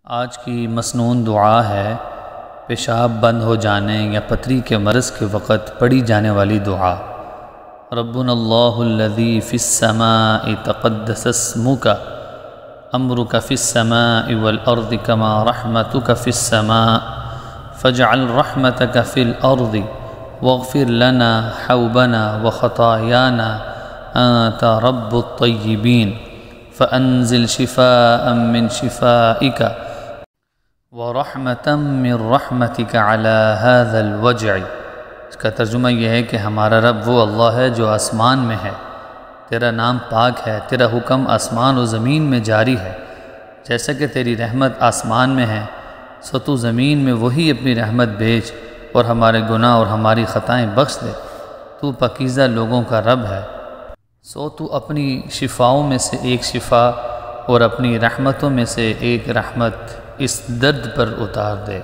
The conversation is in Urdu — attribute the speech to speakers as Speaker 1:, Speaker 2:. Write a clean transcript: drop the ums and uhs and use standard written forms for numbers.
Speaker 1: آج کی مسنون دعا ہے پیشاب بند ہو جانے یا پتری کے مرض کے وقت پڑھی جانے والی دعا۔ ربنا اللہ الذی فی السماء تقدس اسمک امرک فی السماء والارض کما رحمتک فی السماء فاجعل رحمتک فی الارض واغفر لنا حوبنا وخطایانا انت رب الطیبین فانزل شفاء من شفائک وَرَحْمَةً مِّن رَحْمَتِكَ عَلَى هَذَا الْوَجْعِ۔ اس کا ترجمہ یہ ہے کہ ہمارا رب وہ اللہ ہے جو آسمان میں ہے، تیرا نام پاک ہے، تیرا حکم آسمان و زمین میں جاری ہے، جیسا کہ تیری رحمت آسمان میں ہے سو تو زمین میں وہی اپنی رحمت بھیج اور ہمارے گناہ اور ہماری خطائیں بخش دے۔ تو پاکیزہ لوگوں کا رب ہے، سو تو اپنی شفاؤں میں سے ایک شفا اور اپنی رحمتوں میں سے ایک رحمت اس درد پر اتار دے۔